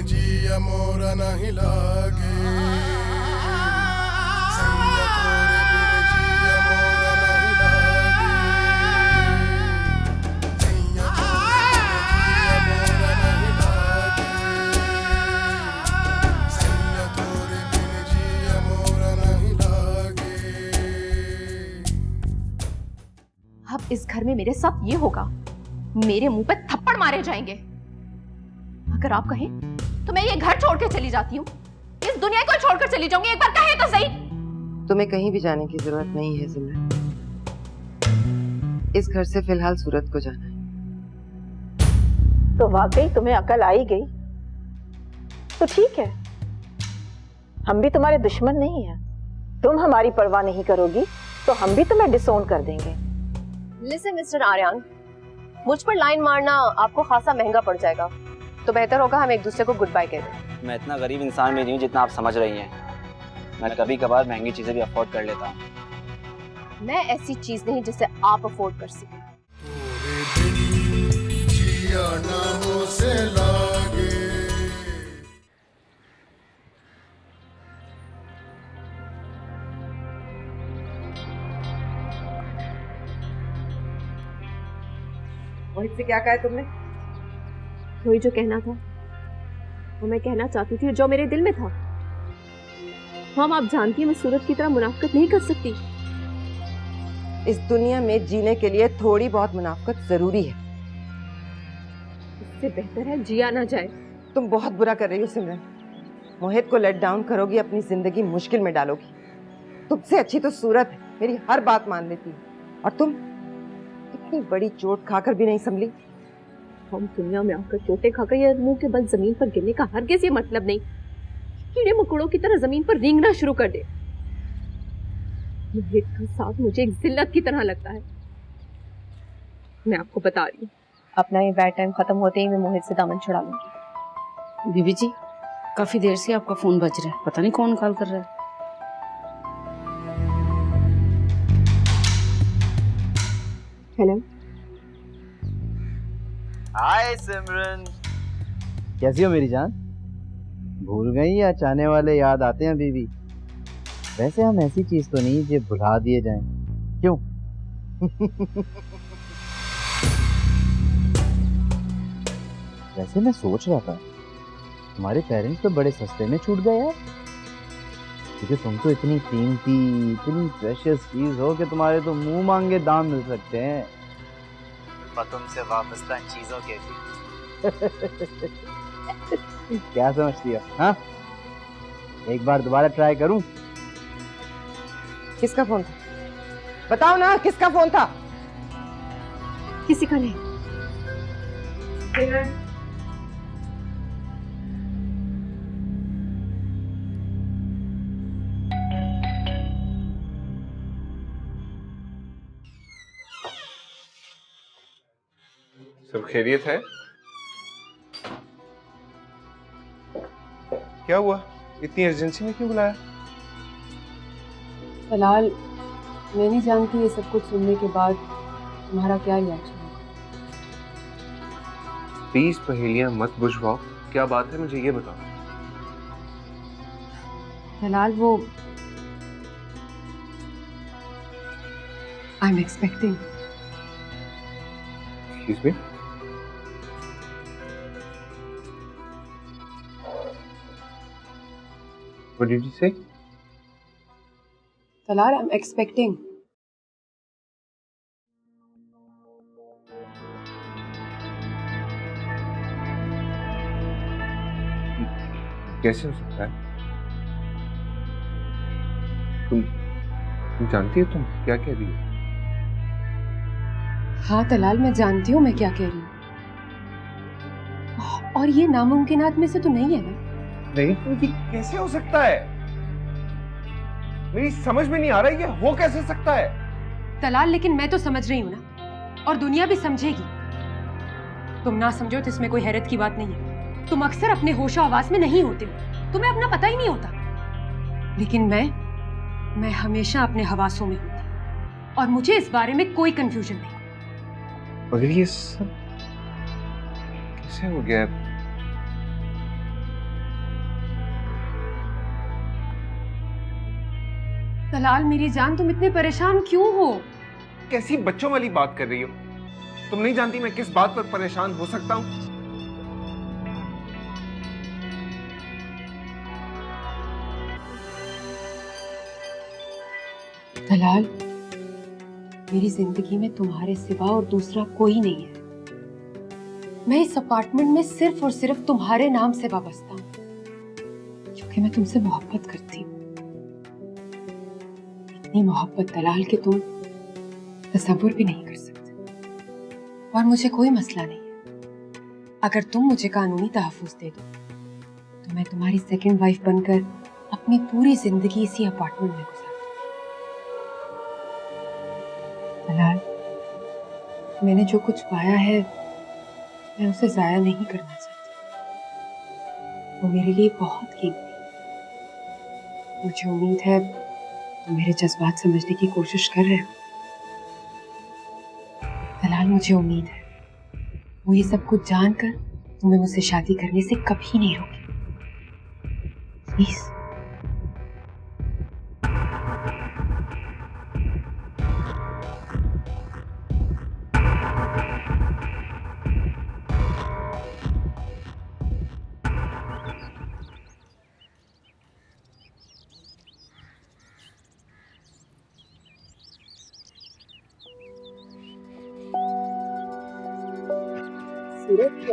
जिया मोरा नहीं लागे सैया तोरे बिन जिया मोरा नहीं लागे सैया तोरे बिन जिया मोरा नहीं लागे अब इस घर में मेरे साथ ये होगा, मेरे मुंह पे थप्पड़ मारे जाएंगे। अगर आप कहें तो मैं ये घर छोड़ के चली जाती हूँ, इस दुनिया को छोड़कर चली जाऊंगी। एक बार कहे तो सही। तुम्हें कहीं भी जाने की जरूरत नहीं है सिमरन। इस घर से फिलहाल सूरत को जाना है। तो वाकई तुम्हें अकल आई गई तो ठीक है, हम भी तुम्हारे दुश्मन नहीं हैं। तुम हमारी परवाह नहीं करोगी तो हम भी तुम्हें डिसोन कर देंगे। लिसन मिस्टर आर्यन, मुझ पर लाइन मारना आपको खासा महंगा पड़ जाएगा, तो बेहतर होगा हम एक दूसरे को गुड बाय कह दें। मैं इतना गरीब इंसान भी नहीं हूँ जितना आप समझ रही हैं। मैं कभी कभार महंगी चीजें भी अफोर्ड कर लेता हूँ। मैं ऐसी चीज नहीं जिसे आप अफोर्ड कर सकें। तोरे बिन जिया ना हो से लागे मोहित से क्या कहा है तुमने? वही जो कहना था, वो मैं कहना चाहती थी, जो मेरे दिल में था। हम आप जानती हैं मैं सूरत की तरह मुनाफिकत नहीं कर सकती। इस दुनिया में जीने के लिए थोड़ी बहुत मुनाफिकत जरूरी है। इससे बेहतर है जिया ना जाए। तुम बहुत बुरा कर रही हो सिमरन। मोहित को लेट डाउन करोगी, अपनी जिंदगी मुश्किल में डालोगी। तुमसे अच्छी तो सूरत है, मेरी हर बात मान लेती है। और तुम इतनी बड़ी चोट खाकर भी नहीं संभली। हम दुनिया में आकर चोटें खाकर या मुंह के बल जमीन पर गिरने का हरगिज़ ये मतलब नहीं कीड़े मकोड़ों की तरह जमीन पर रेंगना शुरू कर दे। मोहित का साथ मुझे एक जिल्लत की तरह लगता है। मैं आपको बता रही हूँ, अपना ये बैड टाइम खत्म होते ही मैं मोहित से दामन छुड़ा लूंगी। बीबी जी, काफी देर से आपका फोन बज रहा है, पता नहीं कौन कॉल कर रहा है। हेलो। हाय सिमरन, कैसी हो मेरी जान? भूल गई या चाहने वाले याद आते हैं बीवी? वैसे हम ऐसी चीज तो नहीं जो भुला दिए जाएं, क्यों? वैसे मैं सोच रहा था तुम्हारे पेरेंट्स तो बड़े सस्ते में छूट गए यार, क्योंकि तुम तो इतनी कीमती, इतनी प्रेशियस चीज हो कि तुम्हारे तो मुंह मांगे दाम मिल सकते हैं। पर तुमसे वाबस्ता चीजों के भी। क्या समझती हो? हाँ, एक बार दोबारा ट्राई करूं? किसका फोन था? बताओ ना, किसका फोन था? किसी का नहीं। सब खैरियत है? क्या हुआ, इतनी अर्जेंसी में क्यों बुलाया? फिलहाल मैं नहीं जानती ये सब कुछ सुनने के बाद तुम्हारा क्या रिएक्शन होगा। प्लीज पहेलियां मत बुझवाओ, क्या बात है मुझे ये बताओ। फिलहाल वो I am expecting. Excuse me? What did you say? फिलहाल आई एम एक्सपेक्टिंग। कैसे हो सकता है? तुम जानती हो तुम क्या कह रही हो? हाँ तलाल, मैं जानती हूँ मैं क्या कह रही हूँ, और ये नामुमकिनात में से तो नहीं है ना? नहीं, तो ये कैसे हो सकता है? मेरी समझ में नहीं आ रहा है, ये हो कैसे सकता है? तलाल, लेकिन मैं तो समझ रही हूँ ना, और दुनिया भी समझेगी। तुम ना समझो तो इसमें कोई हैरत की बात नहीं है। तुम अक्सर अपने होशो आवाज में नहीं होते हो, तुम्हें अपना पता ही नहीं होता। लेकिन मैं हमेशा अपने हवासों में होती, और मुझे इस बारे में कोई कंफ्यूजन नहीं। मगर ये सब कैसे हो गया? तलाल मेरी जान, तुम इतने परेशान क्यों हो? कैसी बच्चों वाली बात कर रही हो? तुम नहीं जानती मैं किस बात पर परेशान हो सकता हूँ? तलाल, मेरी जिंदगी में तुम्हारे सिवा और दूसरा कोई नहीं है। मैं इस अपार्टमेंट में सिर्फ और सिर्फ तुम्हारे नाम से वाबस्ता हूँ, क्योंकि मैं तुमसे मोहब्बत करती हूँ। इतनी मोहब्बत तलाल कि तुम तसव्वुर भी नहीं कर सकते। और मुझे कोई मसला नहीं है, अगर तुम मुझे कानूनी तहफ्फुज़ दे दो तो मैं तुम्हारी सेकंड वाइफ बनकर अपनी पूरी जिंदगी इसी अपार्टमेंट में गुजार तलाल, मैंने जो कुछ पाया है मैं उसे जाया नहीं करना चाहती। वो मेरे लिए बहुत कीमती है। मुझे उम्मीद है तुम मेरे जज्बात समझने की कोशिश कर रहे हो। तलाल, मुझे उम्मीद है वो ये सब कुछ जानकर तुम्हें मुझसे शादी करने से कभी नहीं रोके। प्लीज। सूरज,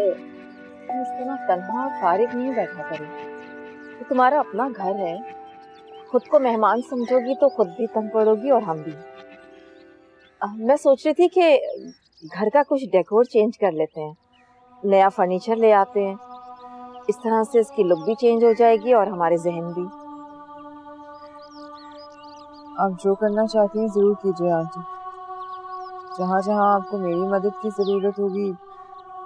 तुम इस तरह तन्हा और फारिग नहीं बैठा करो। तो तुम्हारा अपना घर है, खुद को मेहमान समझोगी तो खुद भी तंग पड़ोगी और हम भी। मैं सोच रही थी कि घर का कुछ डेकोर चेंज कर लेते हैं, नया फर्नीचर ले आते हैं। इस तरह से इसकी लुक भी चेंज हो जाएगी और हमारे जहन भी। आप जो करना चाहती हैं जरूर कीजिए आंटी। जहाँ जहाँ आपको मेरी मदद की जरूरत होगी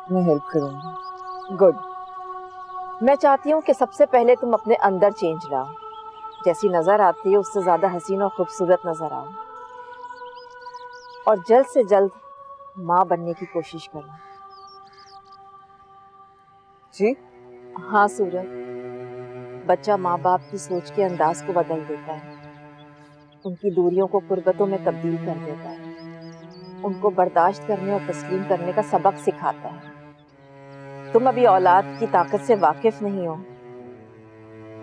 मैं हेल्प करूंगी। गुड। मैं चाहती हूँ कि सबसे पहले तुम अपने अंदर चेंज लाओ। जैसी नजर आती है उससे ज्यादा हसीन और खूबसूरत नजर आओ, और जल्द से जल्द माँ बनने की कोशिश करना। जी हाँ सूरज, बच्चा माँ बाप की सोच के अंदाज को बदल देता है, उनकी दूरियों को कुर्बतों में तब्दील कर देता है, उनको बर्दाश्त करने और तस्लीम करने का सबक सिखाता है। तुम अभी औलाद की ताकत से वाकिफ नहीं हो,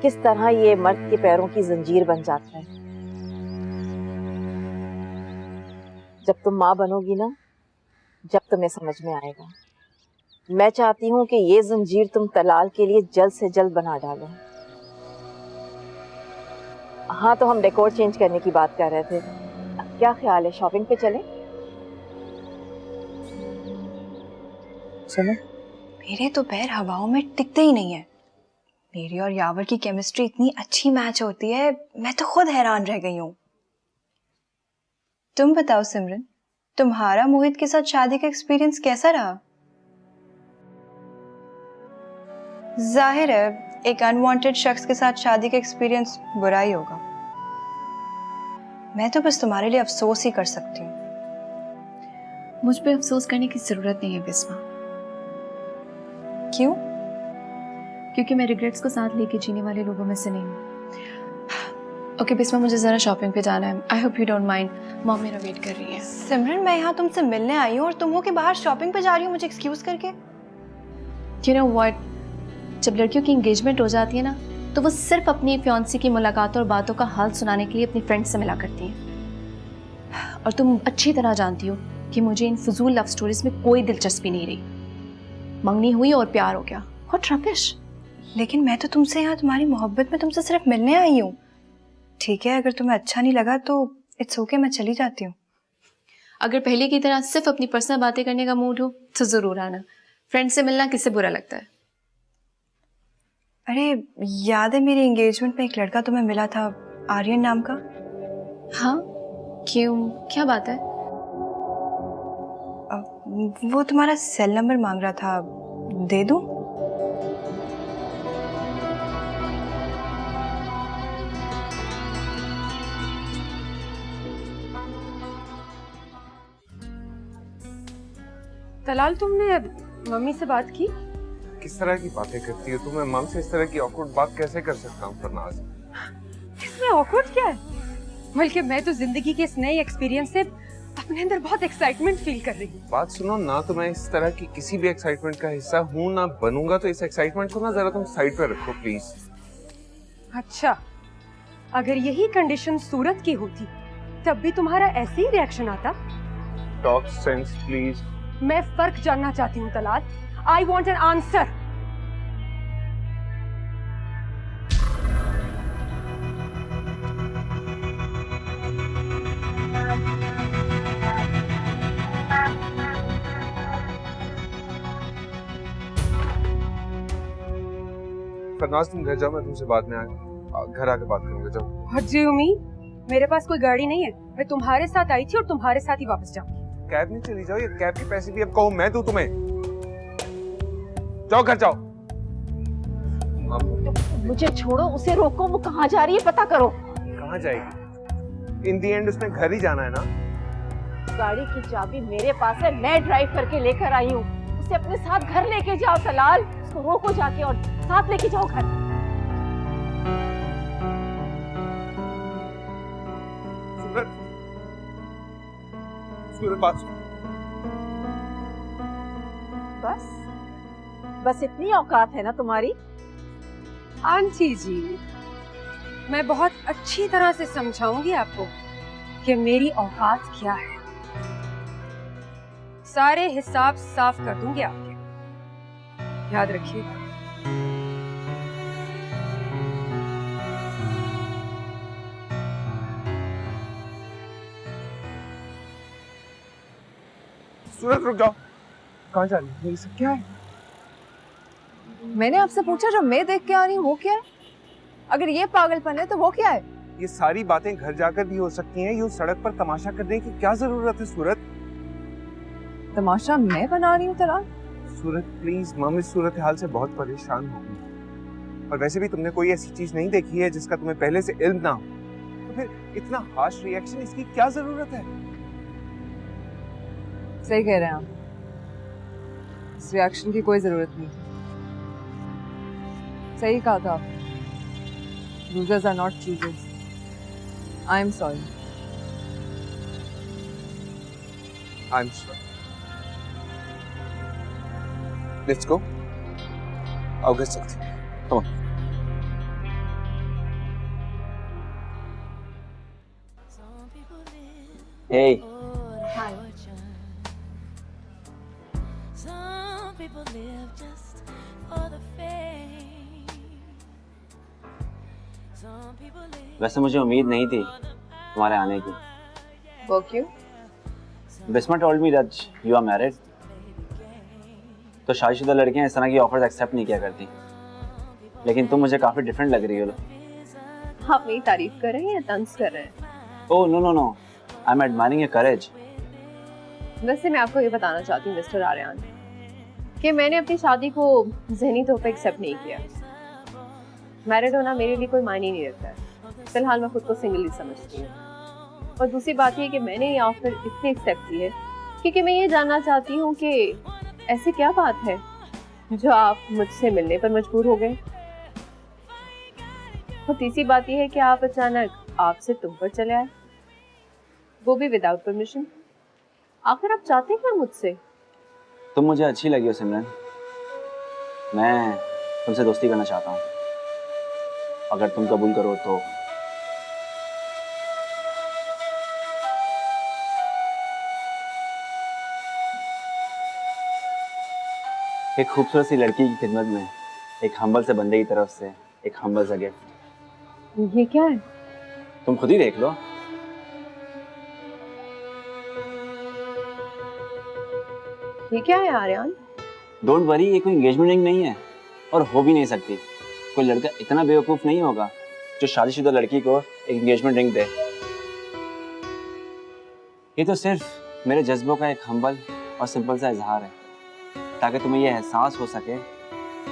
किस तरह ये मर्द के पैरों की जंजीर बन जाता है। जब तुम माँ बनोगी ना, जब तुम्हें समझ में आएगा। मैं चाहती हूँ कि ये जंजीर तुम तलाल के लिए जल्द से जल्द बना डालो। हाँ, तो हम डेकोर चेंज करने की बात कर रहे थे। क्या ख्याल है, शॉपिंग पे चलें? चलो। मेरे तो पैर हवाओं में टिकते ही नहीं है। मेरी और यावर की केमिस्ट्री इतनी अच्छी मैच होती है, मैं तो खुद हैरान रह गई हूँ। तुम बताओ सिमरन, तुम्हारा मोहित के साथ शादी का एक्सपीरियंस कैसा रहा? जाहिर है एक अनवांटेड शख्स के साथ शादी का एक्सपीरियंस बुरा ही होगा। मैं तो बस तुम्हारे लिए अफसोस ही कर सकती हूँ। मुझ पे अफसोस करने की जरूरत नहीं है बिस्मा। क्यों? क्योंकि मैं रिग्रेट्स को साथ लेके जीने वाले लोगों में से नहीं हूँ। ओके बिस्मा, मुझे जरा शॉपिंग पे जाना है। I hope you don't mind, mom मेरा वेट कर रही है। सिमरन, मैं यहाँ तुमसे मिलने आई हूँ और तुम हो के बाहर शॉपिंग पे जा रही हो मुझे एक्सक्यूज करके। यू नो व्हाट, जब लड़कियों की एंगेजमेंट हो जाती है ना, तो वो सिर्फ अपनी फियांसी की मुलाकातों और बातों का हाल सुनाने के लिए अपनी फ्रेंड्स से मिला करती हैं। और तुम अच्छी तरह जानती हो कि मुझे इन फजूल लव स्टोरीज में कोई दिलचस्पी नहीं रही। मंगनी हुई और प्यार हो गया, व्हाट रबिश। लेकिन मैं तो तुमसे यहाँ तुम्हारी मोहब्बत में तुमसे सिर्फ मिलने आई हूँ। ठीक है, अगर तुम्हें अच्छा नहीं लगा तो इट्स ओके, मैं चली जाती हूँ। अगर पहले की तरह सिर्फ अपनी पर्सनल बातें करने का मूड हो तो जरूर आना। फ्रेंड से मिलना किससे बुरा लगता है। अरे याद है मेरी एंगेजमेंट में एक लड़का तुम्हें मिला था, आर्यन नाम का? हाँ, क्यों, क्या बात है? वो तुम्हारा सेल नंबर मांग रहा था, दे दूं? तलाल, तुमने मम्मी से बात की? किस तरह की बातें करती हो तुम? मैं मम से इस तरह की ऑकवर्ड बात कैसे कर सकता हूँ फरनाज? इसमें ऑकवर्ड क्या है? बल्कि मैं तो जिंदगी के इस नए एक्सपीरियंस से अपने अंदर बहुत एक्साइटमेंट फील कर रही हूँ। बात सुनो ना, तो मैं इस तरह की किसी भी एक्साइटमेंट का हिस्सा हूँ ना बनूंगा, तो इस एक्साइटमेंट को ना जरा तुम साइड पे रखो प्लीज। अच्छा, अगर यही कंडीशन सूरत की होती तब भी तुम्हारा ऐसे ही रिएक्शन आता? Talk sense please. मैं फर्क जानना चाहती हूँ Talal. I want an answer. Farnaz तुम घर जाओ, मैं तुमसे बाद में घर आके बात करूंगा। जाओ। What do you mean? मेरे पास कोई गाड़ी नहीं है। मैं तुम्हारे साथ आई थी और तुम्हारे साथ ही वापस जाऊंगी। कैब में चली जाओ, ये कैब के पैसे भी अब कहो मैं दूं तुम्हें। जाओ घर जाओ। मुझे छोड़ो, उसे रोको, वो कहाँ जा रही है पता करो। कहाँ जाएगी? इन दी एंड उसने घर ही जाना है ना। गाड़ी की चाबी मेरे पास है, मैं ड्राइव करके लेकर आई हूँ। उसे अपने साथ घर लेके जाओ तलाल, उसको रोको जाके और साथ लेके जाओ घर। सूरत, सूरत बात सुन। बस इतनी औकात है ना तुम्हारी? आंटी जी, मैं बहुत अच्छी तरह से समझाऊंगी आपको कि मेरी औकात क्या है। सारे हिसाब साफ कर दूंगी आपके, याद रखिएगा। सूरत रुक जाओ। कहाँ जा रही है? ये सब क्या है? मैंने आपसे पूछा जो मैं देख के आ रही हूँ वो क्या है? अगर ये पागलपन है तो वो क्या है? ये सारी बातें घर जाकर भी हो सकती हैं, यूं सड़क पर तमाशा करने की क्या जरूरत है सूरत? तमाशा मैं बना रही हूँ तलाल? सूरत प्लीज, मम्मी सूरत हाल से बहुत परेशान हो गई। और वैसे भी तुमने कोई ऐसी चीज नहीं देखी है जिसका तुम्हें पहले से इल्म ना हो, तो फिर इतना हार्श रिएक्शन इसकी क्या जरूरत है? सही कह रहे हैं आप, इस रिएक्शन की कोई जरूरत नहीं। सही कहा था आपने, losers are not choosers. I am sorry. I'm sorry. Let's go. आओ घर चलते हैं। Come on. Hey. Hi. Some people live just for the fame. Some people live वैसे मुझे उम्मीद नहीं थी तुम्हारे आने की। वो क्यों? Bisma told me that you are married. तो शादीशुदा लड़कियां इस तरह की ऑफर्स एक्सेप्ट नहीं किया करती, लेकिन तुम मुझे काफी डिफरेंट लग रही हो। आप मेरी तारीफ कर रहे हैं या तंज कर रहे हैं? Oh no no no, I am admiring your courage. वैसे मैं आपको ये बताना चाहती हूँ मिस्टर आर्यन कि मैंने अपनी शादी को ज़हनी तौर पे एक्सेप्ट नहीं किया। मैरिड होना मेरे लिए कोई मायने नहीं रखता है। फिलहाल मैं खुद को सिंगल ही समझती हूँ। और दूसरी बात ये कि मैंने ये ऑफर इसलिए एक्सेप्ट की है क्योंकि मैं ये जानना चाहती हूँ कि ऐसी क्या बात है जो आप मुझसे मिलने पर मजबूर हो गए। और तीसरी बात यह है कि आप अचानक आपसे तुम पर चले आए, वो भी विदाउट परमिशन। आखिर आप चाहते क्या मुझसे? तुम मुझे अच्छी लगी हो सिमरन, मैं तुमसे दोस्ती करना चाहता हूँ। अगर तुम कबूल करो तो। एक खूबसूरत सी लड़की की खिदमत में एक हम्बल से बंदे की तरफ से एक हम्बल सा गिफ्ट। ये क्या है? तुम खुद ही देख लो। ये क्या है आर्यन? डोंट वरी, ये कोई एंगेजमेंट रिंग नहीं है और हो भी नहीं सकती। कोई लड़का इतना बेवकूफ नहीं होगा जो शादीशुदा लड़की को एक एंगेजमेंट रिंग दे। ये तो सिर्फ मेरे जज्बों का एक हम्बल और सिंपल सा इजहार है, ताकि तुम्हें यह एहसास हो सके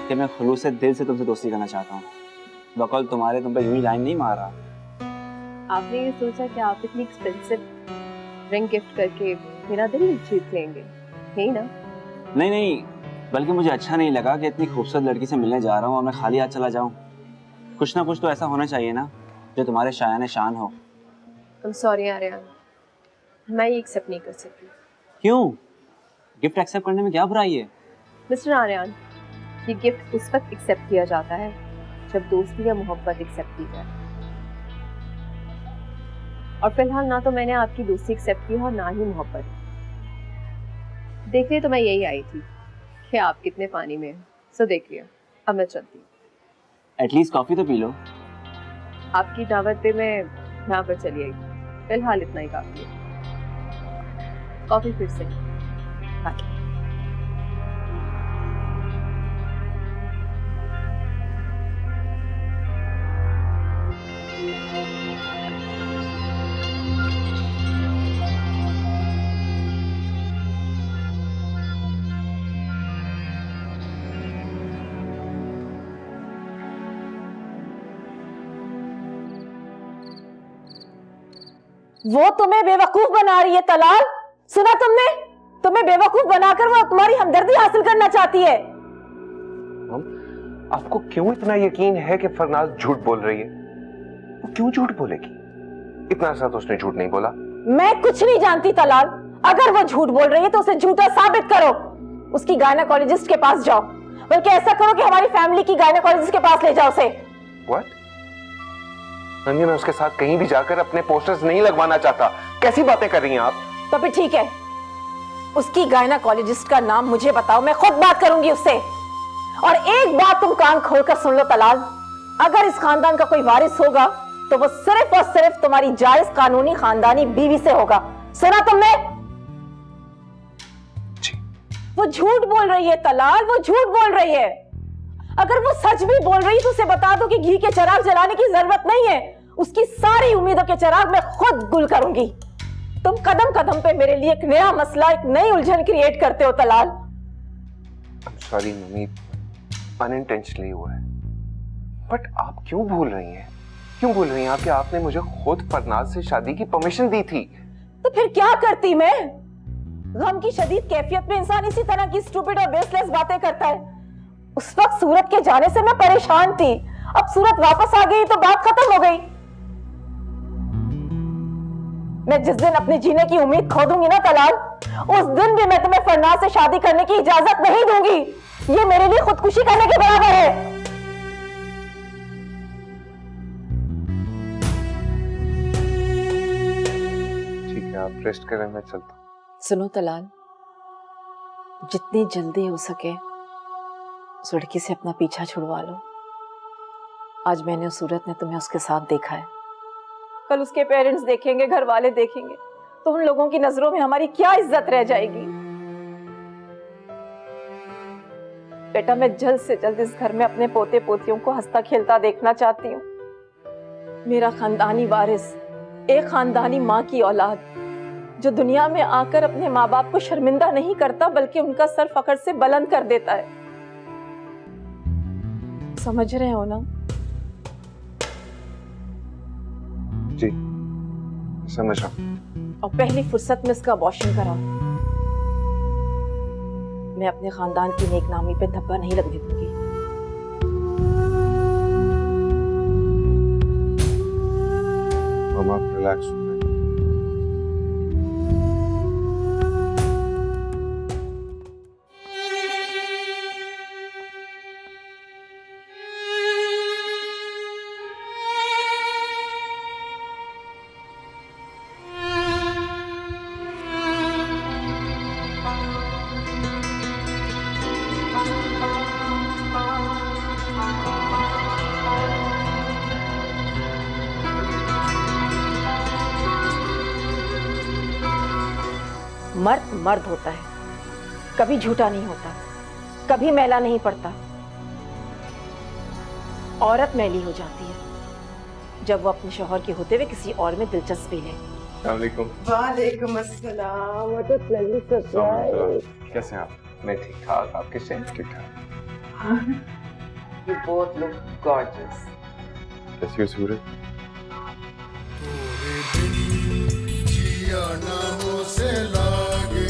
कि मैं खुलूस से दिल से तुमसे दोस्ती करना चाहता हूँ। बकौल तुम्हारे तुम पे यूं ही लाइन नहीं मार रहा। आपने ये सोचा कि आप इतनी एक्सपेंसिव रिंग गिफ्ट करके मेरा दिल जीत लेंगे, नहीं ना? नहीं नहीं, बल्कि मुझे अच्छा नहीं लगा कि इतनी खूबसूरत लड़की से मिलने जा रहा हूँ और मैं खाली हाथ चला जाऊँ। कुछ ना कुछ तो ऐसा होना चाहिए ना जो तुम्हारे शायाने शान हो। I'm sorry आर्यन, मैं ये एक्सेप्ट नहीं कर सकती। क्यों? गिफ्ट एक्सेप्ट करने में क्या बुराई है? मिस्टर आर्यन, ये गिफ्ट उस वक्त एक्सेप्ट किया जाता है जब दोस्ती या मोहब्बत एक्सेप्ट की जाए, और फिलहाल ना तो मैंने आपकी दोस्ती एक्सेप्ट की और ना ही मोहब्बत। देखने तो मैं यही आई थी कि आप कितने पानी में हैं, सो देख लिया। अब मैं चलती हूँ। एटलीस्ट कॉफी तो पी लो। आपकी दावत पे मैं यहाँ पर चली आई, फिलहाल इतना ही काफी है। कॉफी फिर से। बाय। वो तुम्हें बेवकूफ बना रही है तलाल। सुना तुमने? तुम्हें बेवकूफ बनाकर वो तुम्हारी हमदर्दी हासिल करना चाहती है। आपको क्यों इतना यकीन है कि फरनाज झूठ बोल रही है? वो क्यों झूठ बोलेगी? इतना सा तो उसने झूठ नहीं बोला। मैं कुछ नहीं जानती तलाल। अगर वो झूठ बोल रही है तो उसे झूठा साबित करो। उसकी गायनेकोलॉजिस्ट के पास जाओ, बल्कि ऐसा करो कि हमारी फैमिली की गायनेकोलॉजिस्ट के पास ले जाओ उसे। What? नंदी, मैं उसके साथ कहीं भी जाकर अपने पोस्टर्स नहीं लगवाना चाहता। कैसी बातें कर रही हैं आप? तो फिर ठीक है, उसकी गायनेकोलॉजिस्ट का नाम मुझे बताओ, मैं खुद बात करूंगी उससे। और एक बात तुम कान खोलकर सुन लो तलाल, अगर इस खानदान का कोई वारिस होगा तो वो सिर्फ और सिर्फ तुम्हारी जायज कानूनी खानदानी बीवी से होगा। सुना तुमने? जी। वो झूठ बोल रही है तलाल, वो झूठ बोल रही है। अगर वो सच भी बोल रही तो उसे बता दो कि घी के चिराग जलाने की जरूरत नहीं है। उसकी सारी उम्मीदों के चिराग मैं खुद गुल करूंगी। तुम कदम कदम पे मेरे लिए एक नया मसला, एक नई उलझन क्रिएट करते हो तलाल। सॉरी मम्मी, अनइंटेंशनली हुआ है। बट आप क्यों भूल रही हैं? क्यों भूल रही हैं आप कि आपने मुझे खुद फरनाज से शादी की परमिशन दी थी? तो फिर क्या करती मैं? गम की शदीद कैफियत में इंसान इसी तरह की स्टूपिड और बेसलेस बातें करता है। उस वक्त सूरत के जाने से मैं परेशान थी, अब सूरत वापस आ गई तो बात खत्म हो गई। मैं जिस दिन अपने जीने की उम्मीद खो दूंगी ना तलाल, उस दिन भी मैं तुम्हें फरनाज से शादी करने की इजाजत नहीं दूंगी। ये मेरे लिए खुदकुशी करने के बराबर है। ठीक है, आप रेस्ट करें, मैं चलता हूँ। सुनो तलाल, जितनी जल्दी हो सके उस लड़की से अपना पीछा छुड़वा लो। आज मैंने उस सूरत ने तुम्हें उसके साथ देखा है, कल उसके पेरेंट्स देखेंगे, घर वाले देखेंगे, तो उन लोगों की नजरों में हमारी क्या इज्जत रह जाएगी। बेटा, मैं जल्द से जल्द इस घर में अपने पोते पोतियों को हंसता खेलता देखना चाहती हूँ। मेरा खानदानी वारिस, एक खानदानी माँ की औलाद, जो दुनिया में आकर अपने माँ बाप को शर्मिंदा नहीं करता बल्कि उनका सर फखर से बुलंद कर देता है। समझ रहे हो ना? जी, समझ रहा हूँ। और पहली फुर्सत में इसका अबॉर्शन कराओ। मैं अपने खानदान की नेकनामी पे धब्बा नहीं लगने दूंगी। मामा, रिलैक्स हो। मर्द मर्द होता है, कभी झूठा नहीं होता, कभी मैला नहीं पड़ता। औरत मैली हो जाती है जब वो अपने शौहर के होते हुए किसी और में दिलचस्पी ले। वालेकुम अस्सलाम। What a pleasant surprise. कैसे हैं आप? मैं ठीक ठाक, आप कैसे हैं? ठीक ठाक। You both look gorgeous. कैसी हो सूरज? पूरे दिन जिया नामों से लागे।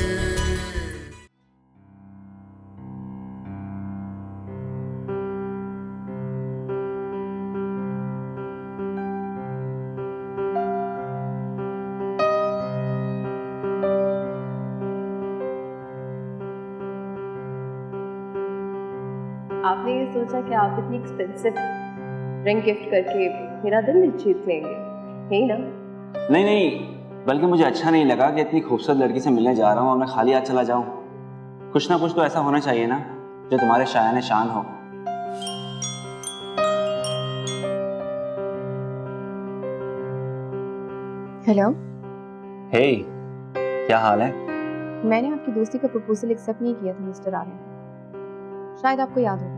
आपने ये सोचा कि आप इतनी एक्सपेंसिव रिंग गिफ्ट करके मेरा दिल नहीं जीत लेंगे, यही ना? नहीं नहीं, बल्कि मुझे अच्छा नहीं लगा कि इतनी खूबसूरत लड़की से मिलने जा रहा हूँ और मैं खाली हाथ चला जाऊँ। कुछ ना कुछ तो ऐसा होना चाहिए ना जो तुम्हारे शायाने शान हो। हेलो, हे, क्या हाल है? मैंने आपकी दोस्ती का प्रपोजल एक्सेप्ट नहीं किया था मिस्टर आर्यन, शायद आपको याद होगा।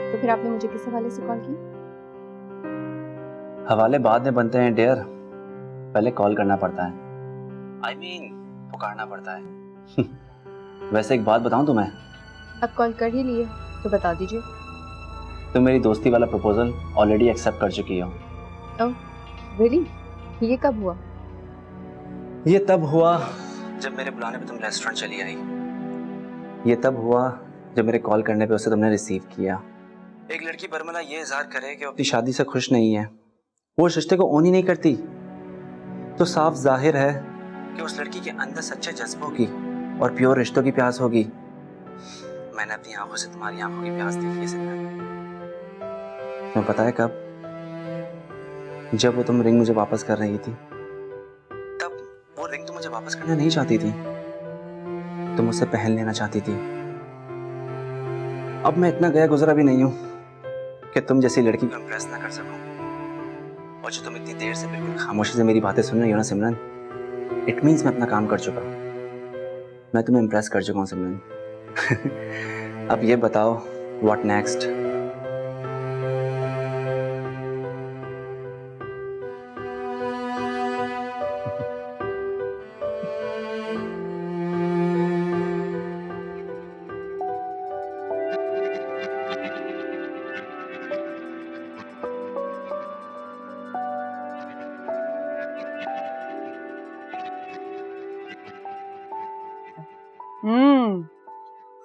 तो फिर आपने मुझे किस हवाले से कॉल की? हवाले बाद में बनते हैं डियर, पहले कॉल करना पड़ता है। I mean, पुकारना पड़ता है। वैसे एक बात बताऊं तुम्हें? अब कॉल कर ही लिए तो बता दीजिए। तुम मेरी दोस्ती वाला प्रपोजल ऑलरेडी एक्सेप्ट कर चुकी हो। ओह, रियली? ये कब हुआ? ये तब हुआ जब मेरे बुलाने पे तुम रेस्टोरेंट चली आई। ये तब हुआ जब मेरे कॉल करने पे उसे तुमने रिसीव किया। एक लड़की बरमला ये इजहार करे कि वो अपनी शादी से खुश नहीं है, वो उस रिश्ते को ओन ही नहीं करती, तो साफ जाहिर है कि उस लड़की के अंदर सच्चे जज्बों की और प्योर रिश्तों की प्यास होगी। मैंने अपनी आंखों से तुम्हारी आंखों की प्यास देखी है सिमरन। तुम्हें पता है कब? जब वो तुम रिंग मुझे वापस कर रही थी, तब वो रिंग तुम मुझे वापस करना नहीं चाहती थी, तुम मुझसे पहन लेना चाहती थी। अब मैं इतना गया गुजरा भी नहीं हूं कि तुम जैसी लड़की को इम्प्रेस ना कर सकूं। और जो तुम इतनी देर से बिल्कुल खामोशी से मेरी बातें सुन रही हो ना सिमरन, इट मीन्स मैं अपना काम कर चुका हूं, मैं तुम्हें इम्प्रेस कर चुका हूं सिमरन। अब ये बताओ व्हाट नेक्स्ट?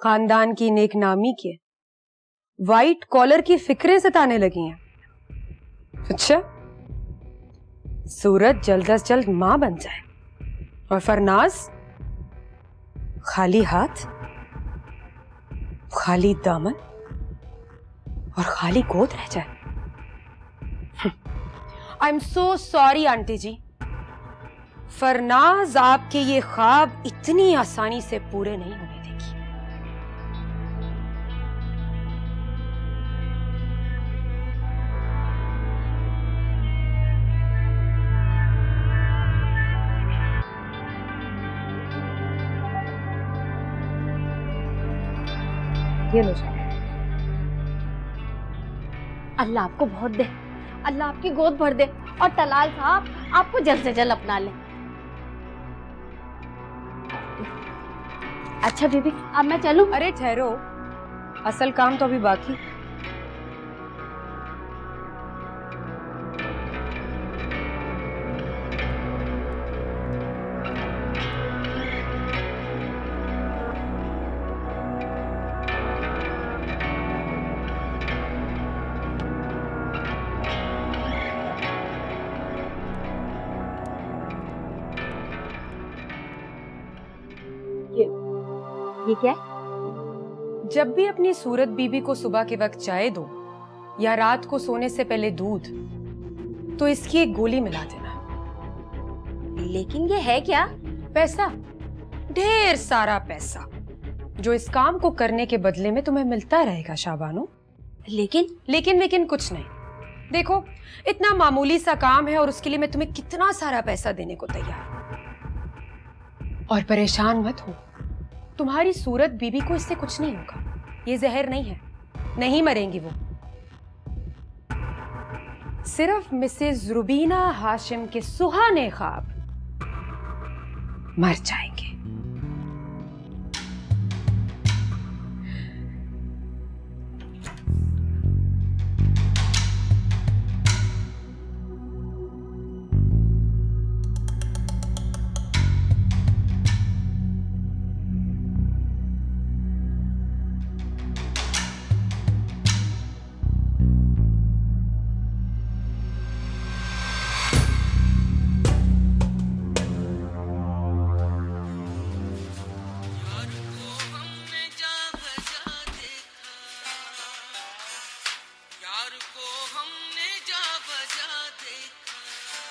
खानदान की नेकनामी के वाइट कॉलर की फिक्रें सताने लगी हैं। अच्छा, सूरत जल्द अज जल्द मां बन जाए और फरनाज खाली हाथ, खाली दामन और खाली गोद रह जाए। I am so sorry aunty ji, Farnaz आपके ये ख्वाब इतनी आसानी से पूरे नहीं होने देगी। ये लो चाय। अल्लाह आपको बहुत दे, अल्लाह आपकी गोद भर दे और तलाल साहब आपको जल्द से जल्द अपना ले। अच्छा बीबी, अब मैं चलूं? अरे ठहरो, असल काम तो अभी बाकी। ये क्या है? जब भी अपनी सूरत बीबी को सुबह के वक्त चाय दो या रात को सोने से पहले दूध, तो इसकी एक गोली मिला देना। लेकिन ये है क्या? पैसा, ढेर सारा पैसा, जो इस काम को करने के बदले में तुम्हें मिलता रहेगा शाबानो। लेकिन कुछ नहीं। देखो, इतना मामूली सा काम है और उसके लिए मैं तुम्हें कितना सारा पैसा देने को तैयार हूं। और परेशान मत हो, तुम्हारी सूरत बीबी को इससे कुछ नहीं होगा। ये जहर नहीं है, नहीं मरेंगी वो। सिर्फ मिसेस रुबीना हाशिम के सुहाने ख्वाब मर जाएंगे। यार को हमने जा बजा देखा,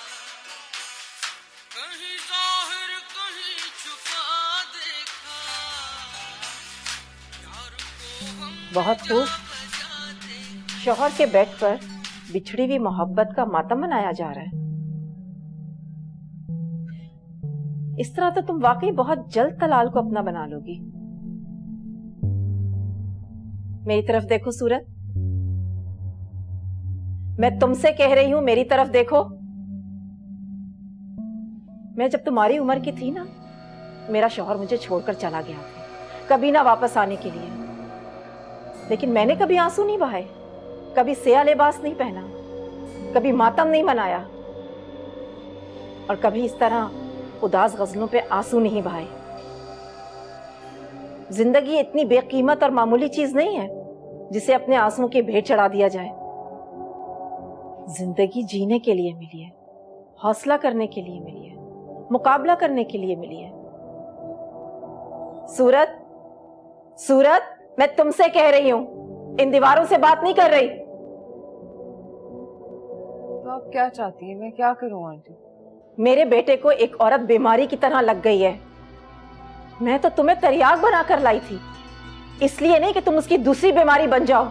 कहीं जाहिर कहीं छुपा देखा, यार को हमने बहुत खूब। शौहर के बेड पर बिछड़ी हुई मोहब्बत का मातम मनाया जा रहा है। इस तरह तो तुम वाकई बहुत जल्द तलाल को अपना बना लोगी। मेरी तरफ देखो सूरत, मैं तुमसे कह रही हूं मेरी तरफ देखो। मैं जब तुम्हारी उम्र की थी ना, मेरा शौहर मुझे छोड़कर चला गया था, कभी ना वापस आने के लिए। लेकिन मैंने कभी आंसू नहीं बहाए, कभी सिया लिबास नहीं पहना, कभी मातम नहीं मनाया, और कभी इस तरह उदास गजलों पे आंसू नहीं बहाए। जिंदगी इतनी बेकीमत और मामूली चीज नहीं है जिसे अपने आंसुओं की भेंट चढ़ा दिया जाए। जिंदगी जीने के लिए मिली है, हौसला करने के लिए मिली है, मुकाबला करने के लिए मिली है। सूरत, सूरत, मैं तुमसे कह रही हूं, इन दीवारों से बात नहीं कर रही। तो आप क्या चाहती है, मैं क्या करूं आंटी? मेरे बेटे को एक औरत बीमारी की तरह लग गई है। मैं तो तुम्हें तरियाक बनाकर लाई थी, इसलिए नहीं कि तुम उसकी दूसरी बीमारी बन जाओ।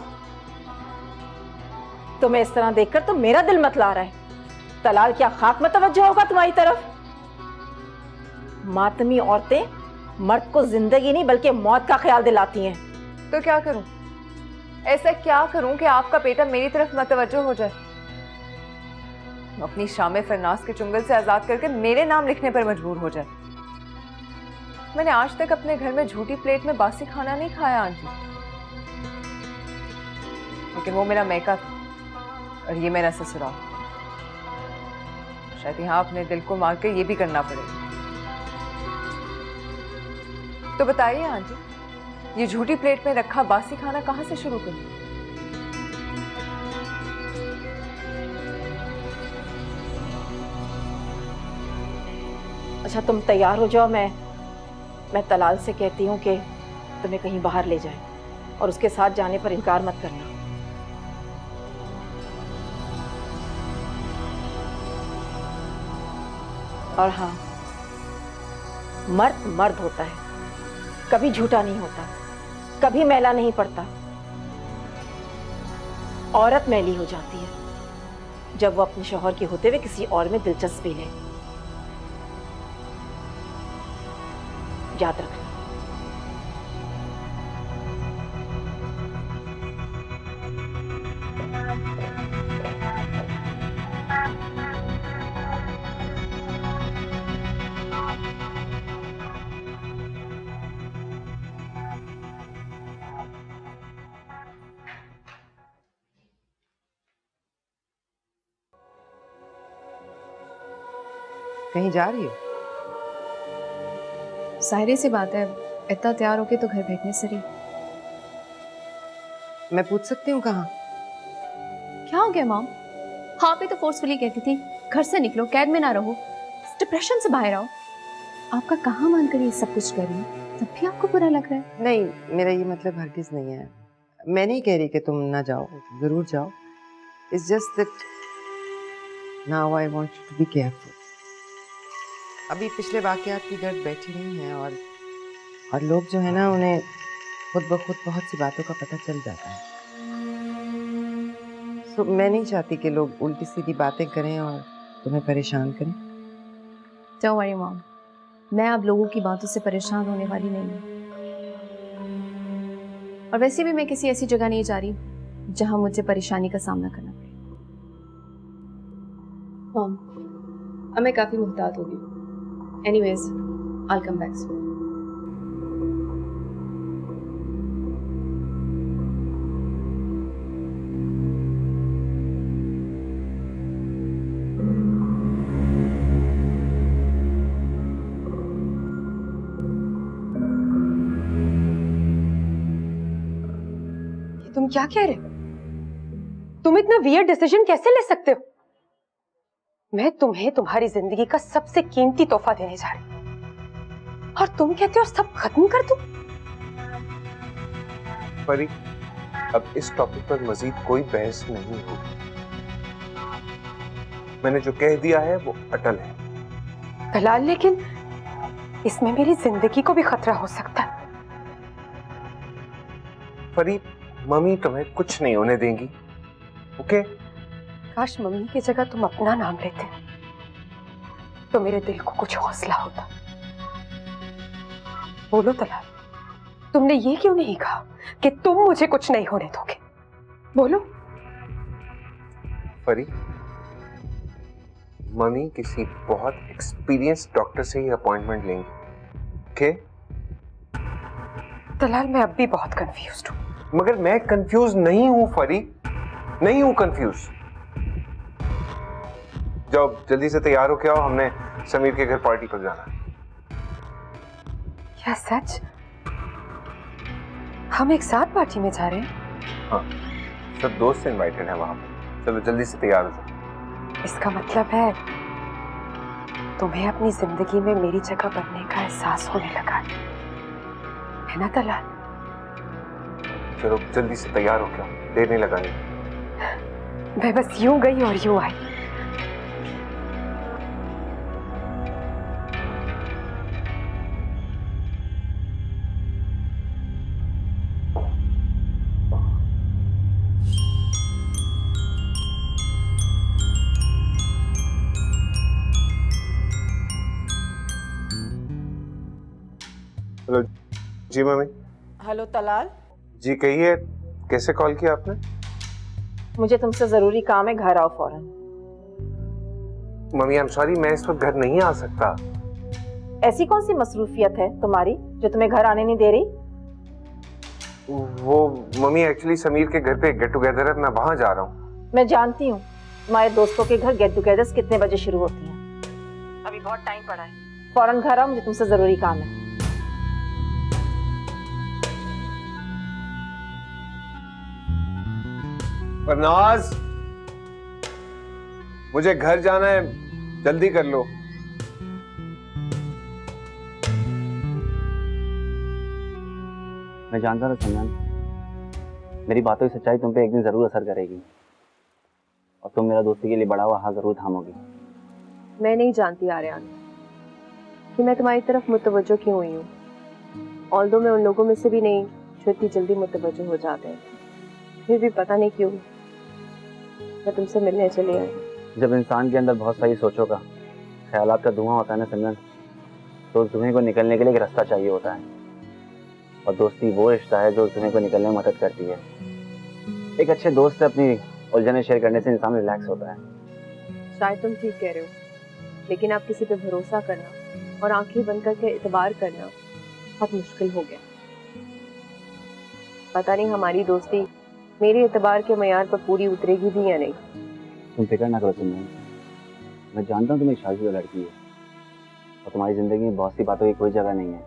तुम्हें इस तरह देखकर तो मेरा दिल मतला रहा है। तलाल क्या खाक में तवज्जो होगा तुम्हारी तरफ? मातमी औरतें मर्द को जिंदगी नहीं बल्कि मौत का ख्याल दिलाती हैं। तो क्या करूं? ऐसा क्या करूं कि आपका बेटा मेरी तरफ मतवज्जो हो जाए, अपनी शामे फरनास के चुंगल से आजाद करके मेरे नाम लिखने पर मजबूर हो जाए? मैंने आज तक अपने घर में झूठी प्लेट में बासी खाना नहीं खाया आंटी, लेकिन वो मेरा मैका था और ये मेरा ससुराल। शायद यहाँ अपने दिल को मार के ये भी करना पड़ेगा। तो बताइए आंटी, ये झूठी प्लेट में रखा बासी खाना कहाँ से शुरू करूं? अच्छा, तुम तैयार हो जाओ, मैं तलाल से कहती हूँ कि तुम्हें कहीं बाहर ले जाए, और उसके साथ जाने पर इनकार मत करना। और हाँ, मर्द मर्द होता है, कभी झूठा नहीं होता, कभी मैला नहीं पड़ता। औरत मैली हो जाती है जब वो अपने शौहर के होते हुए किसी और में दिलचस्पी ले। याद रखना। कहीं जा रही हो? सायरे से बात है, इतना तैयार होके तो घर बैठने से रही। मैं पूछ सकती हूँ कहाँ? क्या हो गया मॉम? हाँ भी तो फोर्सफुली कहती थी घर से निकलो, कैद में ना रहो, डिप्रेशन से बाहर आओ। आपका कहाँ मान कर ये सब कुछ कर रही है, तब भी आपको बुरा लग रहा है? नहीं, मेरा ये मतलब हरगिज नहीं है। मैं नहीं कह रही कि तुम ना जाओ, जरूर जाओ। It's just that now I want you to be careful. अभी पिछले वाकयात की गर्द बैठी नहीं है, और लोग जो है ना, उन्हें खुद ब खुद बहुत सी बातों का पता चल जाता है। तो मैं नहीं चाहती कि लोग उल्टी सीधी बातें करें और तुम्हें परेशान करें। डोंट वरी मॉम, मैं अब लोगों की बातों से परेशान होने वाली नहीं हूँ। और वैसे भी मैं किसी ऐसी जगह नहीं जा रही जहां मुझे परेशानी का सामना करना पड़े। मॉम, अब मैं काफी मुहतात हो गई हूँ। Anyways, I'll come back soon. तुम क्या कह रहे हो? तुम इतना वियर्ड डिसीजन कैसे ले सकते हो? मैं तुम्हें तुम्हारी जिंदगी का सबसे कीमती तोहफा देने जा रही हूं, और तुम कहते हो सब खत्म कर दूं? परी, अब इस टॉपिक पर मजीद कोई बहस नहीं होगी। मैंने जो कह दिया है वो अटल है। तलाल, लेकिन इसमें मेरी जिंदगी को भी खतरा हो सकता है। परी, मम्मी तुम्हें कुछ नहीं होने देंगी, ओके? काश मम्मी की जगह तुम अपना नाम लेते तो मेरे दिल को कुछ हौसला होता। बोलो तलाल, तुमने ये क्यों नहीं कहा कि तुम मुझे कुछ नहीं होने दोगे? बोलो। परी, मम्मी किसी बहुत एक्सपीरियंस डॉक्टर से ही अपॉइंटमेंट लेंगी, ओके? तलाल, मैं अब भी बहुत कंफ्यूज्ड हूँ। मगर मैं कंफ्यूज नहीं हूं फरी, नहीं हूं कंफ्यूज। जाओ जल्दी से तैयार हो के आओ, हमने समीर के घर पार्टी पर जाना है। क्या सच? हम एक साथ पार्टी में जा रहे हैं? हाँ, सब दोस्त इनवाइटेड है वहां पे। चलो जल्दी से तैयार हो जाओ। इसका मतलब है तुम्हें अपनी जिंदगी में मेरी जगह बनने का एहसास होने लगा है ना तलाल? चलो जल्दी से तैयार हो क्या, देर नहीं लगानी। मैं बस यूं गई और यूं आई। हेलो जी मम्मी। हेलो तलाल, जी कहिए, कैसे कॉल किया आपने? मुझे तुमसे जरूरी काम है, घर आओ फौरन। मम्मी आई एम सॉरी, मैं इस वक्त घर नहीं आ सकता। ऐसी कौन सी मसरूफियत है तुम्हारी जो तुम्हें घर आने नहीं दे रही? वो मम्मी एक्चुअली समीर के घर पे गेट टुगेदर है, मैं वहां जा रहा हूँ। मैं जानती हूँ तुम्हारे दोस्तों के घर गेट टुगेदर्स कितने बजे शुरू होती हैं। अभी बहुत टाइम पड़ा है, फौरन घर आओ, मुझे तुमसे जरूरी काम है। फरनाज, मुझे घर जाना है, जल्दी कर लो। मैं जानता था सिमरन, मेरी बातों की सच्चाई तुम पे एक दिन जरूर असर करेगी और तुम मेरा दोस्ती के लिए बढ़ा हुआ हाथ जरूर थामोगी। मैं नहीं जानती आर्यन कि मैं तुम्हारी तरफ मुतवज्जो क्यों हुई हूँ। ऑल्दो मैं उन लोगों में से भी नहीं जो इतनी जल्दी मुतवज्जो हो जाते हैं, फिर भी पता नहीं क्यों मैं तुमसे मिलने चली आई। जब इंसान के अंदर बहुत सारी सोचों का, ख्यालात का धुआं होता है ना सिमरन, तो तुम्हें को निकलने के लिए एक रास्ता चाहिए होता है, और दोस्ती वो रिश्ता है जो तुम्हें को निकलने में मदद करती है। एक अच्छे दोस्त से अपनी उलझनें शेयर करने से इंसान रिलैक्स होता है। शायद तुम ठीक कह रहे हो, लेकिन आप किसी पे भरोसा करना और आंखें बंद करके इतबार करना बहुत मुश्किल हो गया। पता नहीं हमारी दोस्ती मेरे एतबार के मयार पर पूरी उतरेगी भी या नहीं। तुम फिक्र ना करो सिमरन, मैं जानता हूँ तुम एक शादीशुदा लड़की है और तुम्हारी जिंदगी में बहुत सी बातों की कोई जगह नहीं है।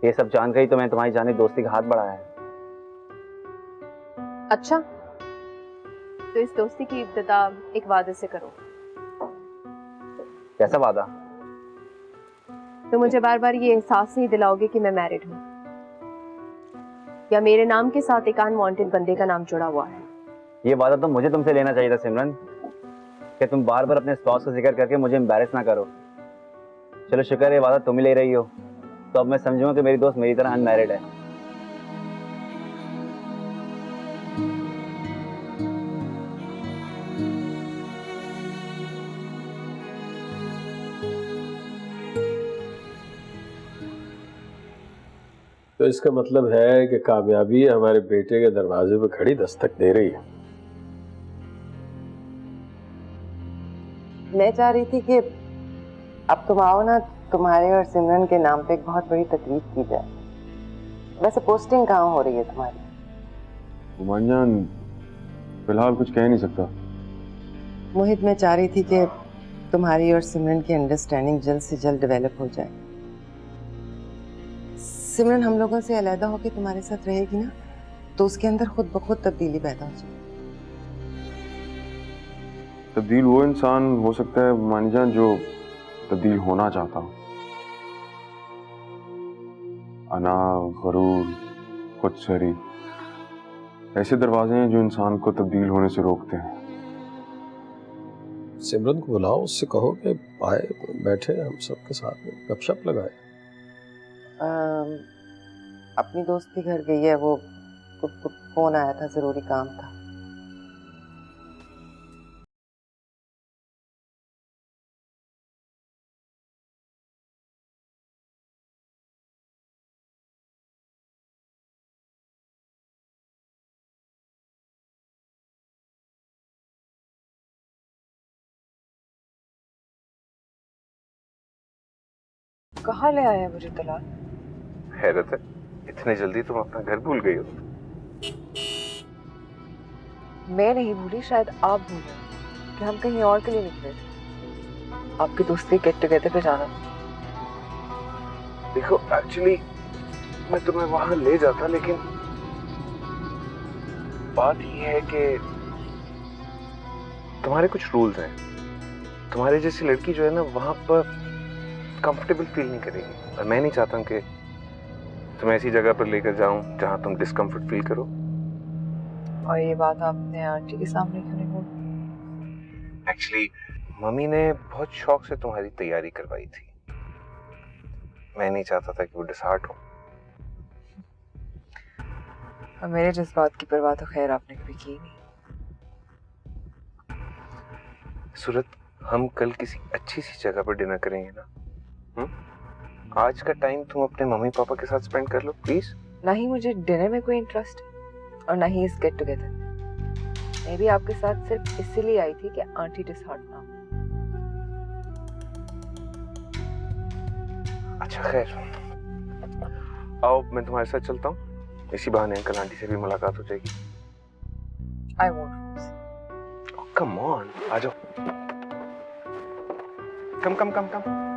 ये सब जानकर ही तो मैं तुम्हारी जाने दोस्ती का हाथ बढ़ाया है। अच्छा, तो इस दोस्ती की इब्तिदा एक वादे से करो। कैसा वादा? तो मुझे बार बार ये एहसास नहीं दिलाओगे कि मैं मैरिड हूँ, या मेरे नाम के साथ एक अनवांटेड बंदे का नाम जुड़ा हुआ है। ये वादा तो मुझे तुमसे लेना चाहिए था सिमरन, कि तुम बार बार अपने स्पॉस का जिक्र करके मुझे एम्बैरेस ना करो। चलो शुक्र है ये वादा तुम ही ले रही हो, तो अब मैं समझूंगा कि मेरी दोस्त मेरी तरह अनमैरिड है। तो इसका मतलब है कि कामयाबी हमारे बेटे के दरवाजे पे खड़ी दस्तक दे रही है। मैं चाह रही थी कि अब तुम आओ ना, तुम्हारे और सिमरन के नाम पे एक बहुत बड़ी तकलीफ की जाए। वैसे पोस्टिंग कहाँ हो रही है तुम्हारी? उमन फिलहाल कुछ कह नहीं सकता। मोहित, मैं चाह रही थी कि तुम्हारी और सिमरन की अंडरस्टैंडिंग जल्द से जल्द डेवलप हो जाए। सिमरन हम लोगों से अलग होकर तुम्हारे साथ रहेगी ना, तो उसके अंदर खुद ब खुद तब्दीली पैदा हो जाए। तब्दील वो इंसान हो सकता है मानी जान जो तब्दील होना चाहता हो। अना, गरूर, खुदसरी, ऐसे दरवाजे हैं जो इंसान को तब्दील होने से रोकते हैं। सिमरन को बुलाओ, उससे कहो कि आए, बैठे हम सबके साथ में गपशप लगाए। अपनी दोस्त के घर गई है वो, फोन आया था, जरूरी काम था। कहाँ ले आया मुझे तलाक? हैरत है, इतने जल्दी तुम अपना घर भूल गई हो। मैं नहीं भूली, शायद आप भूले कि हम कहीं और के लिए निकले थे। आपके दोस्त के गेट टुगेदर पे जाना था। देखो एक्चुअली मैं तुम्हें वहां ले जाता, लेकिन बात यह है कि तुम्हारे कुछ रूल्स हैं। तुम्हारे जैसी लड़की जो है ना वहां पर कंफर्टेबल फील नहीं करेगी, और मैं नहीं चाहता हूं कि तुम्हें ऐसी जगह पर लेकर जाऊं जहां तुम डिस्कम्फर्ट फील करो। और ये बात आपने आंटी के सामने क्यों नहीं बोली? एक्चुअली मम्मी ने बहुत शौक से तुम्हारी तैयारी करवाई थी। मैं नहीं चाहता था कि वो डिसहार्ट हो। और मेरे जज्बात की परवाह तो खैर आपने कभी की नहीं। सूरत, हम कल किसी अच्छी सी जगह पर डिनर करेंगे ना? आज का टाइम तुम अपने मम्मी पापा के साथ स्पेंड कर लो प्लीज। ना ही मुझे डिनर में कोई इंटरेस्ट है और ना ही इस गेट टुगेदर। मैं भी आपके साथ सिर्फ इसीलिए आई थी कि आंटी डिसहार्ट ना हो। अच्छा खैर, आओ मैं तुम्हारे साथ चलता हूँ, इसी बहाने अंकल आंटी से भी मुलाकात हो जाएगी। I won't. कम ऑन, आ जाओ। कम कम कम कम।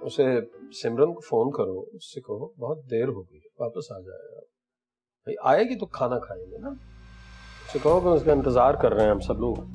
उसे सिमरन को फोन करो, उससे कहो बहुत देर हो गई, वापस आ जाएगा। भाई आएगी तो खाना खाएंगे ना, उसे कहो कि उसका इंतजार कर रहे हैं हम सब लोग।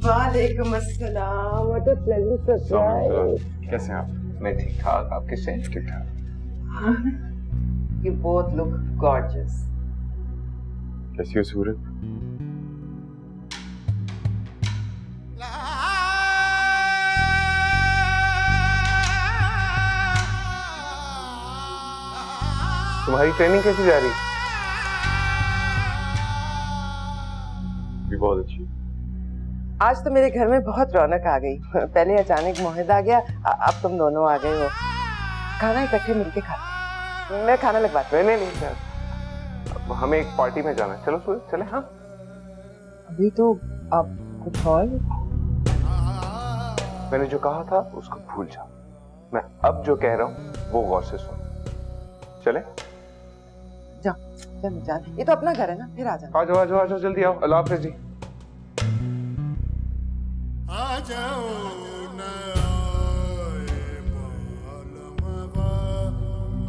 वालेकुम अस्सलाम। What a pleasant surprise. कैसे हैं आप? मैं ठीक ठाक, आप कैसे हैं? ठीक ठाक। You both look gorgeous. कैसी हो सूरत? तुम्हारी ट्रेनिंग कैसी जा रही? भी बहुत अच्छी। आज तो मेरे घर में बहुत रौनक आ गई। पहले अचानक मोहित आ गया, अब तुम दोनों आ गए हो। खाना इकट्ठे मिलके खाते हैं। मैं खाना लगवाती हूँ। नहीं सर, हमें एक पार्टी में जाना है। चलो सूरज चले। हाँ अभी तो आप कुछ और। मैंने जो कहा था उसको भूल जाओ। मैं अब जो कह रहा हूँ वो गौर से सुनो। चले? जाओ, ये तो अपना घर है ना, फिर आ जाना। आ जाओ जल्दी आओ। अल्लाह हाफिज जी। आ जाओ ना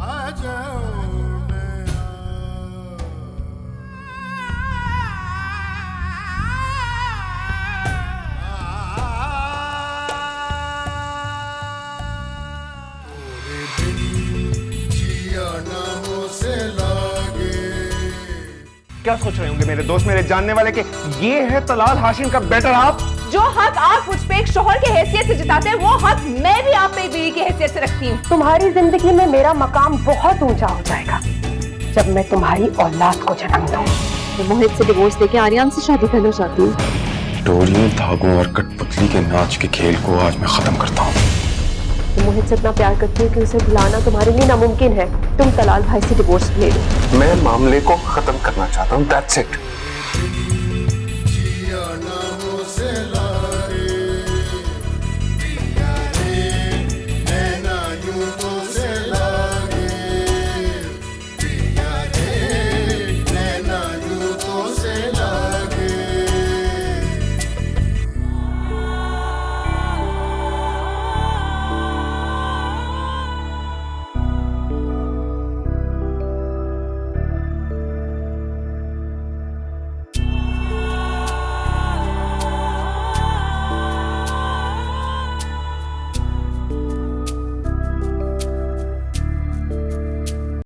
आ जाओ क्या सोच रहे होंगे मेरे दोस्त, मेरे जानने वाले के ये है तलाल हाशिम का बेटर हाफ। जो हक आप मुझ पे एक शोहर के हैसियत से जताते हैं, वो हक मैं भी आप पे एक बीवी की हैसियत से रखती हूँ। तुम्हारी जिंदगी में मेरा मकाम बहुत ऊंचा हो जाएगा जब मैं तुम्हारी औलाद को जन्म दूं। मैं मोहित से डिवोर्स लेके आर्यन से शादी करना चाहती हूँ। डोरियों, धागों और कठपुतली के नाच के खेल को आज मैं खत्म करता हूँ। तुम मोहित से इतना प्यार करती हो कि उसे भुलाना तुम्हारे लिए नामुमकिन है। तुम तलाल भाई से डिवोर्स ले लो। मैं मामले को खत्म करना चाहता हूँ। That's it.